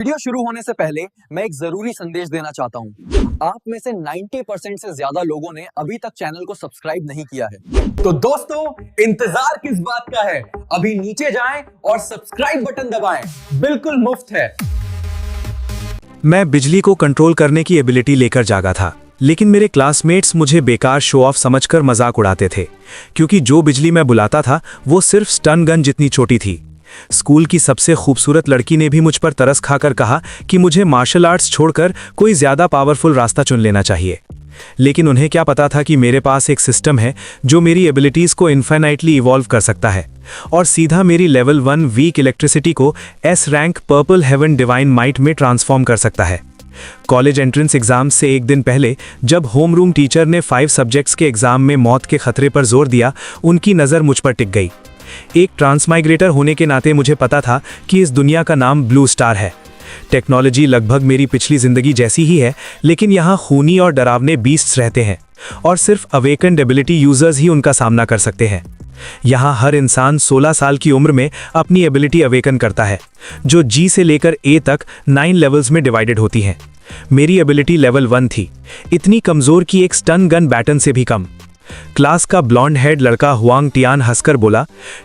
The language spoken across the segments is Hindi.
वीडियो शुरू होने से पहले मैं एक जरूरी संदेश देना चाहता हूं। आप में से 90% से ज्यादा लोगों ने अभी तक चैनल को सब्सक्राइब नहीं किया है। तो दोस्तों, इंतजार किस बात का है? अभी नीचे जाएं और सब्सक्राइब बटन दबाएं। बिल्कुल मुफ्त है। मैं बिजली को कंट्रोल करने की एबिलिटी लेकर जागा था, लेकिन मेरे क्लासमेट्स मुझे बेकार शो ऑफ समझकर मजाक उड़ाते थे, क्योंकि जो बिजली मैं बुलाता था वो सिर्फ स्टन गन जितनी छोटी थी। स्कूल की सबसे खूबसूरत लड़की ने भी मुझ पर तरस खाकर कहा कि मुझे मार्शल आर्ट्स छोड़कर कोई ज्यादा पावरफुल रास्ता चुन लेना चाहिए। लेकिन उन्हें क्या पता था कि मेरे पास एक सिस्टम है जो मेरी एबिलिटीज को इन्फिनाइटली इवॉल्व कर सकता है और सीधा मेरी लेवल 1 वीक इलेक्ट्रिसिटी को S rank purple heaven divine might में ट्रांसफॉर्म कर सकता है। कॉलेज एंट्रेंस एग्जाम से एक दिन पहले जब होम रूम टीचर ने 5 सब्जेक्ट्स के एग्जाम में मौत के खतरे पर जोर दिया, उनकी नज़र मुझ पर टिक गई। एक ट्रांसमाइग्रेटर होने के नाते मुझे पता था कि इस दुनिया का नाम ब्लू स्टार है। टेक्नोलॉजी लगभग मेरी पिछली जिंदगी जैसी ही है, लेकिन यहाँ खूनी और डरावने बीस्ट्स रहते हैं और सिर्फ अवेकन्ड एबिलिटी यूजर्स ही उनका सामना कर सकते हैं। यहाँ हर इंसान 16 साल की उम्र में अपनी एबिलिटी अवेकन करता है, जो जी से लेकर ए तक 9 लेवल्स में डिवाइडेड होती हैं। मेरी एबिलिटी लेवल 1 थी, इतनी कमजोर कि एक स्टन गन बैटन से भी कम। क्लास का ब्लॉन्ड हेड लड़का हुआंग टियान हंसकर बोला,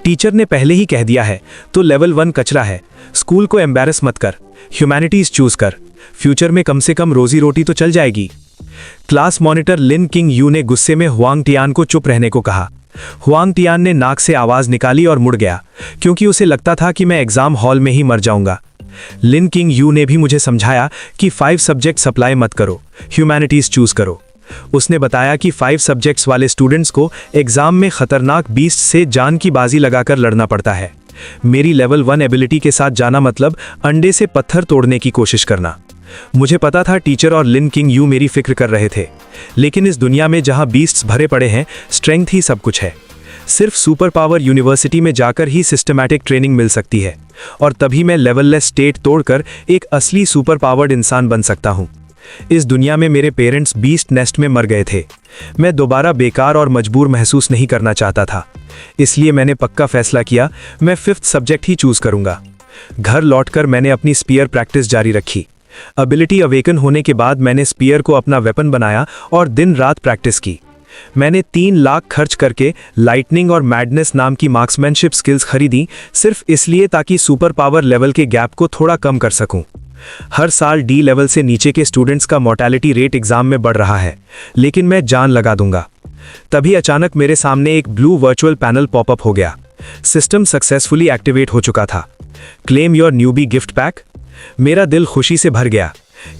टीचर ने पहले ही कह दिया है तो लेवल 1 कचरा है। स्कूल को एम्बैरस मत कर, ह्यूमैनिटीज चूज कर, फ्यूचर में कम से कम रोजी रोटी तो चल जाएगी। Class monitor Lin King Yu ने गुस्से में हुआंग टियान को चुप रहने को कहा। हुआंग टियान ने नाक से आवाज निकाली और मुड़ गया, क्योंकि उसे लगता था कि मैं एग्जाम हॉल में ही मर जाऊंगा। लिन किंग यू ने भी मुझे समझाया कि 5 सब्जेक्ट सप्लाई मत करो, ह्यूमैनिटीज चूज करो। उसने बताया कि 5 सब्जेक्ट्स वाले स्टूडेंट्स को एग्जाम में खतरनाक बीस्ट से जान की बाजी लगाकर लड़ना पड़ता है। मेरी लेवल 1 एबिलिटी के साथ जाना मतलब अंडे से पत्थर तोड़ने की कोशिश करना। मुझे पता था टीचर और लिन किंग यू मेरी फिक्र कर रहे थे, लेकिन इस दुनिया में जहां बीस्ट्स भरे पड़े हैं, स्ट्रेंथ ही सब कुछ है। सिर्फ सुपर पावर यूनिवर्सिटी में जाकर ही सिस्टमैटिक ट्रेनिंग मिल सकती है, और तभी मैं लेवललेस स्टेट तोड़कर एक असली सुपर पावर्ड इंसान बन सकता हूं। इस दुनिया में मेरे पेरेंट्स बीस्ट नेस्ट में मर गए थे। मैं दोबारा बेकार और मजबूर महसूस नहीं करना चाहता था, इसलिए मैंने पक्का फैसला किया, मैं 5th सब्जेक्ट ही चूज करूंगा। घर लौटकर मैंने अपनी स्पीयर प्रैक्टिस जारी रखी। एबिलिटी अवेकन होने के बाद मैंने स्पीयर को अपना वेपन बनाया और दिन रात प्रैक्टिस की। मैंने 3 लाख खर्च करके लाइटनिंग और मैडनेस नाम की मार्क्समैनशिप स्किल्स खरीदी, सिर्फ इसलिए ताकि सुपर पावर लेवल के गैप को थोड़ा कम कर सकूं। हर साल डी लेवल से नीचे के स्टूडेंट्स का मोर्टेलिटी रेट एग्जाम में बढ़ रहा है, लेकिन मैं जान लगा दूंगा। तभी अचानक मेरे सामने एक ब्लू वर्चुअल पैनल पॉपअप हो गया। सिस्टम सक्सेसफुली एक्टिवेट हो चुका था। Claim your newbie gift pack. मेरा दिल खुशी से भर गया।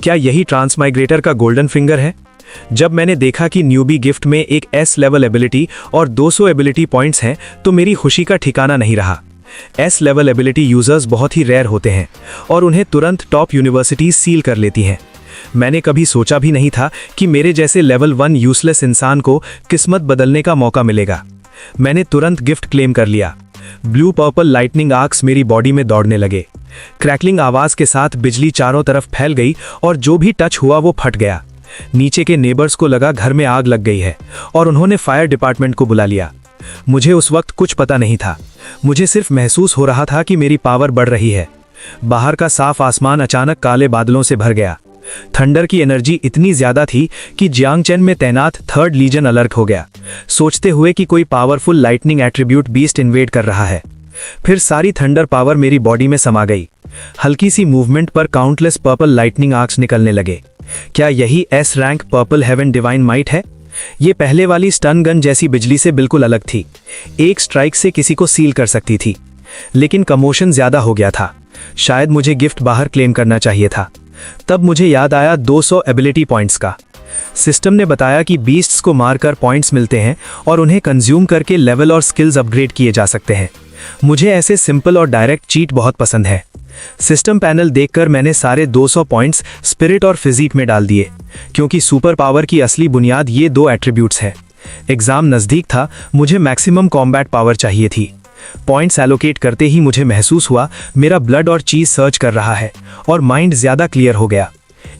क्या यही ट्रांसमाइग्रेटर का गोल्डन फिंगर है? जब मैंने देखा कि न्यूबी गिफ्ट में एक एस लेवल एबिलिटी और 200 एबिलिटी पॉइंट्स हैं, तो मेरी खुशी का ठिकाना नहीं रहा। एस लेवल एबिलिटी यूजर्स बहुत ही रेयर होते हैं और उन्हें तुरंत टॉप यूनिवर्सिटीज सील कर लेती हैं। मैंने कभी सोचा भी नहीं था कि मेरे जैसे लेवल 1 यूजलेस इंसान को किस्मत बदलने का मौका मिलेगा। मैंने तुरंत गिफ्ट क्लेम कर लिया। ब्लू पर्पल लाइटनिंग आर्क्स मेरी बॉडी में दौड़ने लगे। क्रैकलिंग आवाज के साथ बिजली चारों तरफ फैल गई और जो भी टच हुआ वो फट गया। नीचे के नेबर्स को लगा घर में आग लग गई है और उन्होंने फायर डिपार्टमेंट को बुला लिया। मुझे उस वक्त कुछ पता नहीं था, मुझे सिर्फ महसूस हो रहा था कि मेरी पावर बढ़ रही है। बाहर का साफ आसमान अचानक काले बादलों से भर गया। थंडर की एनर्जी इतनी ज्यादा थी कि जियांगचेन में तैनात 3rd लीजन अलर्ट हो गया, सोचते हुए कि कोई powerful lightning attribute beast invade कर रहा है। फिर सारी थंडर पावर मेरी बॉडी में समा गई। हल्की सी मूवमेंट पर काउंटलेस पर्पल लाइटनिंग आर्क्स निकलने लगे। क्या यही S rank purple heaven divine might है? ये पहले वाली स्टन गन जैसी बिजली से बिल्कुल अलग थी। एक स्ट्राइक से किसी को सील कर सकती थी, लेकिन कमोशन ज्यादा हो गया था। शायद मुझे गिफ्ट बाहर क्लेम करना चाहिए था। तब मुझे याद आया 200 एबिलिटी पॉइंट्स का। सिस्टम ने बताया कि बीस्ट्स को मारकर पॉइंट्स मिलते हैं और उन्हें कंज्यूम करके लेवल और स्किल्स अपग्रेड किए जा सकते हैं। मुझे ऐसे सिंपल और डायरेक्ट चीट बहुत पसंद है। सिस्टम पैनल देखकर मैंने सारे 200 पॉइंट्स स्पिरिट और फिजिक में डाल दिए, क्योंकि सुपर पावर की असली बुनियाद ये 2 एट्रीब्यूट्स हैं। एग्जाम नजदीक था, मुझे मैक्सिमम कॉम्बैट पावर चाहिए थी। पॉइंट्स एलोकेट करते ही मुझे महसूस हुआ मेरा ब्लड और चीज सर्च कर रहा है और माइंड ज्यादा क्लियर हो गया।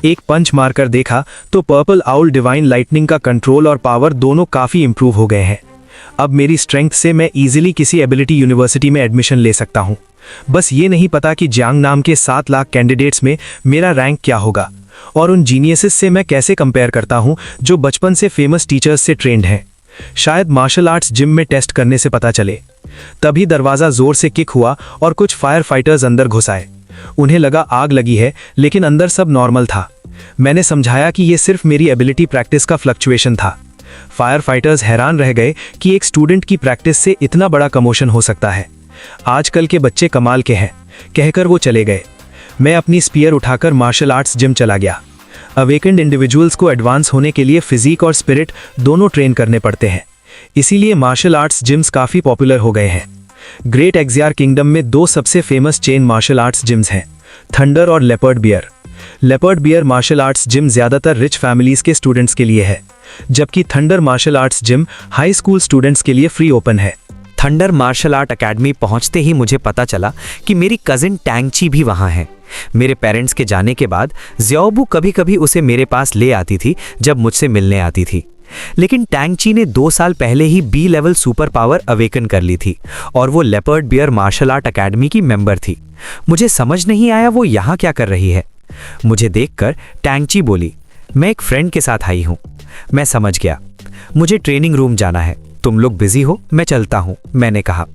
एक पंच मारकर देखा तो पर्पल आउल डिवाइन लाइटनिंग का कंट्रोल और पावर दोनों काफी इंप्रूव हो गए हैं। अब मेरी स्ट्रेंथ से मैं इजीली किसी एबिलिटी यूनिवर्सिटी में एडमिशन ले सकता हूँ। बस ये नहीं पता कि जियांग नाम के 7 लाख कैंडिडेट्स में मेरा रैंक क्या होगा और उन जीनियसेस से मैं कैसे कंपेयर करता हूँ जो बचपन से फेमस टीचर्स से ट्रेंड हैं। शायद मार्शल आर्ट्स जिम में टेस्ट करने से पता चले। तभी दरवाज़ा जोर से किक हुआ और कुछ फायर फाइटर्स अंदर घुस आए। उन्हें लगा आग लगी है, लेकिन अंदर सब नॉर्मल था। मैंने समझाया कि ये सिर्फ मेरी एबिलिटी प्रैक्टिस का फ्लक्चुएशन था। फायर फाइटर्स हैरान रह गए कि एक स्टूडेंट की प्रैक्टिस से इतना बड़ा कमोशन हो सकता है। आजकल के बच्चे कमाल के हैं, कहकर वो चले गए। मैं अपनी स्पीयर उठाकर मार्शल आर्ट्स जिम चला गया। अवेकेंड इंडिविजुअल्स को एडवांस होने के लिए फिजिक और स्पिरिट दोनों ट्रेन करने पड़ते हैं, इसीलिए मार्शल आर्ट्स जिम्स काफ़ी पॉपुलर हो गए हैं। ग्रेट एक्सियार किंगडम में 2 सबसे famous chain martial arts gyms हैं, थंडर और leopard bear. Leopard bear martial arts gym ज़्यादातर रिच फैमिलीज़ के स्टूडेंट्स के लिए है, जबकि thunder martial arts gym high school students के लिए फ्री ओपन है। थंडर मार्शल आर्ट एकेडमी पहुंचते ही मुझे पता चला कि मेरी कजिन टैंगची भी वहां है। मेरे पेरेंट्स के जाने के बाद ज़ियाओबू कभी कभी उसे मेरे पास ले आती थी जब मुझसे मिलने आती थी, लेकिन टैंगची ने 2 साल पहले ही B level super power awaken कर ली थी और वो leopard bear martial art academy की मेंबर थी। मुझे समझ नहीं आया वो यहाँ क्या कर रही है। मुझे देखकर टैंगची बोली, मैं एक फ्रेंड के साथ आई हूँ। मैं समझ गया, मुझे ट्रेनिंग रूम जाना है, तुम लोग बिजी हो, मैं चलता हूँ, मैंने कहा।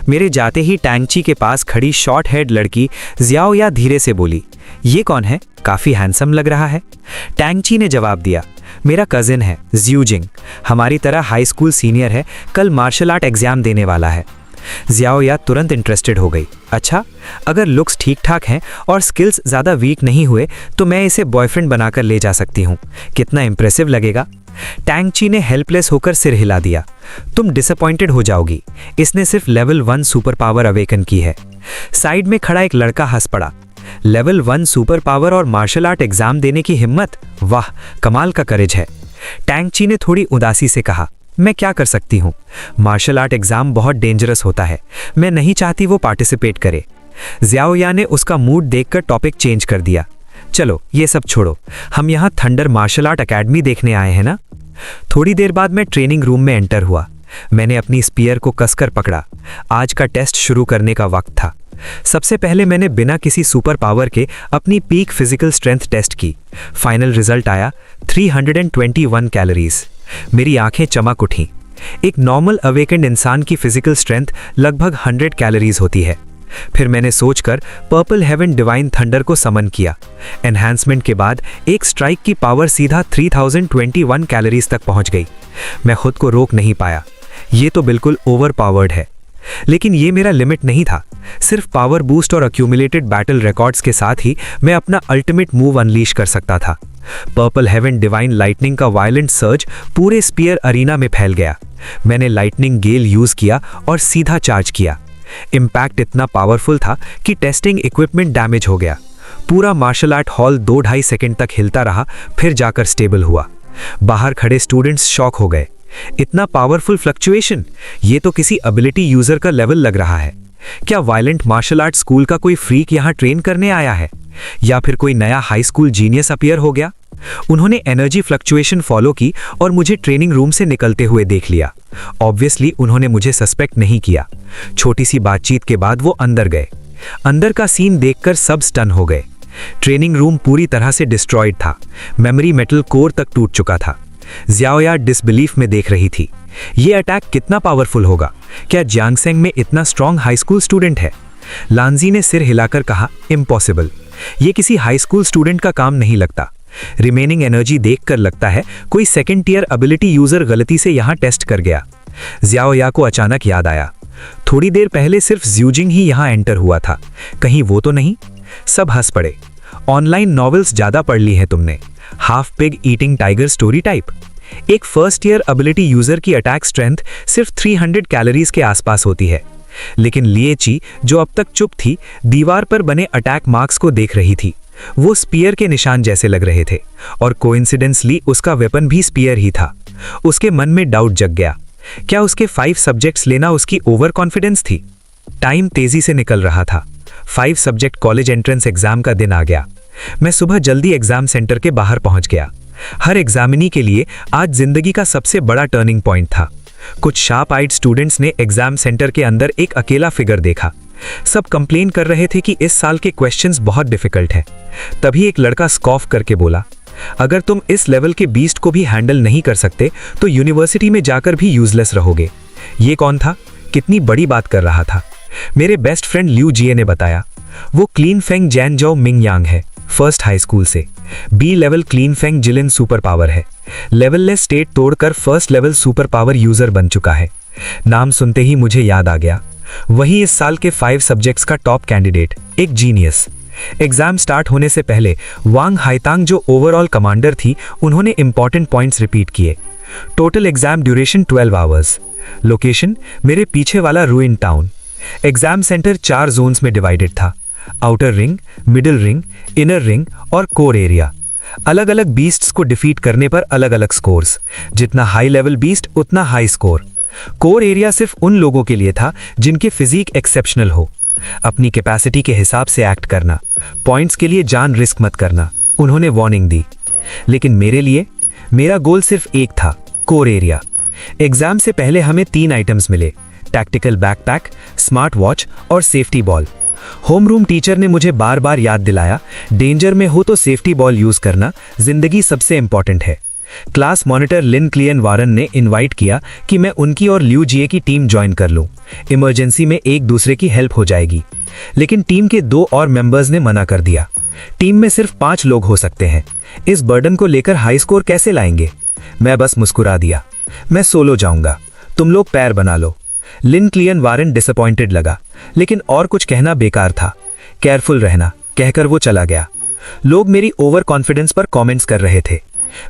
मेरे जाते ही टैंगची के पास खड़ी शॉर्ट हेड लड़की ज़ियाओया धीरे से बोली, ये कौन है, काफ़ी हैंडसम लग रहा है। टैंगची ने जवाब दिया, मेरा कज़िन है ज़ियूजिंग, हमारी तरह हाई स्कूल सीनियर है, कल मार्शल आर्ट एग्ज़ाम देने वाला है। ज़ियाओया तुरंत इंटरेस्टेड हो गई। अच्छा, अगर लुक्स ठीक ठाक हैं और स्किल्स ज़्यादा वीक नहीं हुए तो मैं इसे बॉयफ्रेंड बनाकर ले जा सकती हूँ, कितना इंप्रेसिव लगेगा। टैंगची ने हेल्पलेस होकर सिर हिला दिया, तुम डिसअपॉइंटेड हो जाओगी, इसने सिर्फ लेवल 1 सुपर पावर अवेकन की है। साइड में खड़ा एक लड़का हंस पड़ा, लेवल 1 सुपर पावर और मार्शल आर्ट एग्जाम देने की हिम्मत, वाह कमाल का करेज है। टैंगची ने थोड़ी उदासी से कहा, मैं क्या कर सकती हूँ, मार्शल आर्ट एग्जाम बहुत डेंजरस होता है, मैं नहीं चाहती वो पार्टिसिपेट करे। ज़ियाओया ने उसका मूड देखकर टॉपिक चेंज कर दिया, चलो ये सब छोड़ो, हम यहाँ थंडर मार्शल आर्ट एकेडमी देखने आए हैं ना। थोड़ी देर बाद मैं ट्रेनिंग रूम में एंटर हुआ। मैंने अपनी स्पीयर को कसकर पकड़ा। आज का टेस्ट शुरू करने का वक्त था। सबसे पहले मैंने बिना किसी सुपर पावर के अपनी पीक फिजिकल स्ट्रेंथ टेस्ट की। फाइनल रिजल्ट आया 321 कैलोरीज। मेरी आंखें चमक उठीं। एक नॉर्मल अवेकेंड इंसान की फिजिकल स्ट्रेंथ लगभग 100 कैलोरीज होती है। फिर मैंने सोचकर पर्पल हेवन डिवाइन थंडर को समन किया। एनहांसमेंट के बाद एक स्ट्राइक की पावर सीधा 3021 कैलोरीज तक पहुंच गई। मैं खुद को रोक नहीं पाया, ये तो बिल्कुल ओवर पावर्ड है। लेकिन ये मेरा लिमिट नहीं था। सिर्फ पावर बूस्ट और अक्यूमुलेटेड बैटल रिकॉर्ड्स के साथ ही मैं अपना अल्टीमेट मूव अनलीश कर सकता था। पर्पल हेवन डिवाइन लाइटनिंग का वायलेंट सर्ज पूरे स्पीयर अरीना में फैल गया। मैंने लाइटनिंग गेल यूज किया और सीधा चार्ज किया। इम्पैक्ट इतना पावरफुल था कि टेस्टिंग इक्विपमेंट डैमेज हो गया। पूरा मार्शल आर्ट हॉल 2-2.5 सेकंड तक हिलता रहा, फिर जाकर स्टेबल हुआ। बाहर खड़े स्टूडेंट्स शॉक हो गए। इतना पावरफुल फ्लक्चुएशन, ये तो किसी एबिलिटी यूजर का लेवल लग रहा है। क्या वायलेंट मार्शल आर्ट स्कूल का कोई फ्रीक यहाँ ट्रेन करने आया है, या फिर कोई नया हाई स्कूल जीनियस अपीयर हो गया? उन्होंने एनर्जी फ्लक्चुएशन फॉलो की और मुझे ट्रेनिंग रूम से निकलते हुए देख लिया। ऑब्वियसली उन्होंने मुझे सस्पेक्ट नहीं किया। छोटी सी बातचीत के बाद वो अंदर गए। अंदर का सीन देखकर सब स्टन हो गए। ट्रेनिंग रूम पूरी तरह से डिस्ट्रॉयड था। मेमोरी मेटल कोर तक टूट चुका था। ज़ियाओया डिसबिलीफ में देख रही थी। ये अटैक कितना पावरफुल होगा? क्या जियांगसेंग में इतना स्ट्रॉन्ग हाई स्कूल स्टूडेंट है? लांजी ने सिर हिलाकर कहा, इम्पॉसिबल। ये किसी हाई स्कूल स्टूडेंट का काम नहीं लगता। रिमेनिंग एनर्जी देखकर लगता है कोई सेकंड टियर एबिलिटी यूजर गलती से यहाँ टेस्ट कर गया। ज़ियाओया को अचानक याद आया, थोड़ी देर पहले सिर्फ ज़ियूजिंग ही यहाँ एंटर हुआ था, कहीं वो तो नहीं? सब हंस पड़े। ऑनलाइन नॉवेल्स ज़्यादा पढ़ ली है तुमने, half pig eating tiger story type. एक फर्स्ट ईयर एबिलिटी यूजर की अटैक स्ट्रेंथ सिर्फ 300 कैलोरीज के आसपास होती है। लेकिन लिएची, जो अब तक चुप थी, दीवार पर बने अटैक मार्क्स को देख रही थी। वो स्पीयर के निशान जैसे लग रहे थे और कोइंसिडेंसली उसका वेपन भी स्पीयर ही था। उसके मन में डाउट जग गया, क्या उसके 5 सब्जेक्ट्स लेना उसकी ओवर कॉन्फिडेंस थी? टाइम तेजी से निकल रहा था। 5 सब्जेक्ट कॉलेज एंट्रेंस एग्जाम का दिन आ गया। मैं सुबह जल्दी एग्जाम सेंटर के बाहर पहुंच गया। हर एग्जामिनी के लिए आज जिंदगी का सबसे बड़ा टर्निंग पॉइंट था। कुछ शार्प आइड स्टूडेंट्स ने एग्जाम सेंटर के अंदर एक अकेला फिगर देखा। सब कंप्लेन कर रहे थे कि इस साल के क्वेश्चंस बहुत डिफिकल्ट हैं। तभी एक लड़का स्कॉफ करके बोला, अगर तुम इस लेवल के बीस्ट को भी हैंडल नहीं कर सकते तो यूनिवर्सिटी में जाकर भी यूजलेस रहोगे। ये कौन था? कितनी बड़ी बात कर रहा था? मेरे बेस्ट फ्रेंड लिू जिए ने बताया। वो क्लीन फेंग जैन जाओ मिंग यांग है, फर्स्ट हाई स्कूल से। B level clean Feng Jilin super power है। लेवललेस स्टेट तोड़कर first level super power user बन चुका है। नाम सुनते ही मुझे याद आ गया, वही इस साल के 5 सब्जेक्ट्स का टॉप कैंडिडेट, एक जीनियस। एग्जाम स्टार्ट होने से पहले वांग हाइतांग जो ओवरऑल कमांडर थी, उन्होंने इंपॉर्टेंट पॉइंट्स रिपीट किए। Total exam duration 12 hours. Location मेरे पीछे वाला ruin town. Exam centre 4 zones में डिवाइडेड था, outer ring, middle ring, inner ring और कोर एरिया। अलग अलग बीस्ट्स को डिफीट करने पर अलग अलग स्कोर्स। जितना हाई लेवल बीस्ट उतना हाई स्कोर। कोर एरिया सिर्फ उन लोगों के लिए था जिनके फिजिक एक्सेप्शनल हो। अपनी कैपेसिटी के हिसाब से एक्ट करना, पॉइंट्स के लिए जान रिस्क मत करना, उन्होंने वार्निंग दी। लेकिन मेरे लिए मेरा गोल सिर्फ एक था, कोर एरिया। एग्जाम से पहले हमें 3 आइटम्स मिले, टैक्टिकल बैकपैक, स्मार्ट वॉच और safety ball. Home room teacher ने मुझे बार बार याद दिलाया, डेंजर में हो तो सेफ्टी बॉल यूज करना, जिंदगी सबसे इंपॉर्टेंट है। क्लास मॉनिटर लिन क्लियन वारन ने इनवाइट किया कि मैं उनकी और लिू जिए की टीम ज्वाइन कर लूं। इमरजेंसी में एक दूसरे की हेल्प हो जाएगी। लेकिन टीम के 2 और मेंबर्स ने मना कर दिया। टीम में सिर्फ 5 लोग हो सकते हैं, इस बर्डन को लेकर हाई स्कोर कैसे लाएंगे? मैं बस मुस्कुरा दिया, मैं सोलो जाऊंगा, तुम लोग पैर बना लो। लिन क्लियन वारन डिसअपॉइंटेड लगा, लेकिन और कुछ कहना बेकार था। केयरफुल रहना कहकर वो चला गया। लोग मेरी ओवर कॉन्फिडेंस पर कमेंट्स कर रहे थे।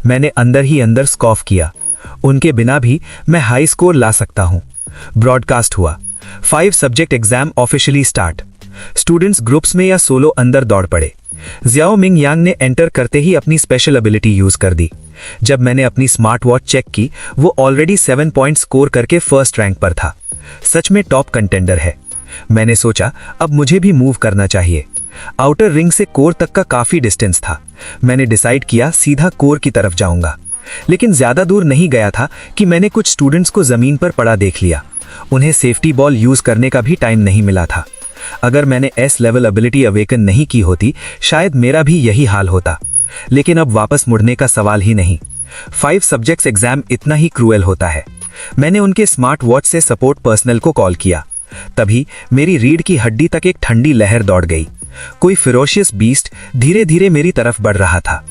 मैंने अंदर ही अंदर स्कॉफ किया, उनके बिना भी मैं हाई स्कोर ला सकता हूं। ब्रॉडकास्ट हुआ, 5 subject exam officially start. Students groups में या सोलो अंदर दौड़ पड़े। जियाओ मिंग यांग ने एंटर करते ही अपनी स्पेशल एबिलिटी यूज कर दी। जब मैंने अपनी स्मार्ट वॉच चेक की, वो ऑलरेडी 7 पॉइंट स्कोर करके फर्स्ट रैंक पर था। सच में टॉप कंटेंडर है। मैंने सोचा अब मुझे भी मूव करना चाहिए। आउटर रिंग से कोर तक का काफी डिस्टेंस था। मैंने डिसाइड किया सीधा कोर की तरफ जाऊंगा। लेकिन ज्यादा दूर नहीं गया था कि मैंने कुछ स्टूडेंट्स को जमीन पर पड़ा देख लिया। उन्हें सेफ्टी बॉल यूज करने का भी टाइम नहीं मिला था। अगर मैंने एस लेवल एबिलिटी अवेकन नहीं की होती, शायद मेरा भी यही हाल होता। लेकिन अब वापस मुड़ने का सवाल ही नहीं। 5 सब्जेक्ट्स एग्जाम इतना ही क्रूएल होता है। मैंने उनके स्मार्ट वॉच से सपोर्ट पर्सनल को कॉल किया। तभी मेरी रीढ़ की हड्डी तक एक ठंडी लहर दौड़ गई। कोई फिरोशियस बीस्ट धीरे धीरे मेरी तरफ बढ़ रहा था।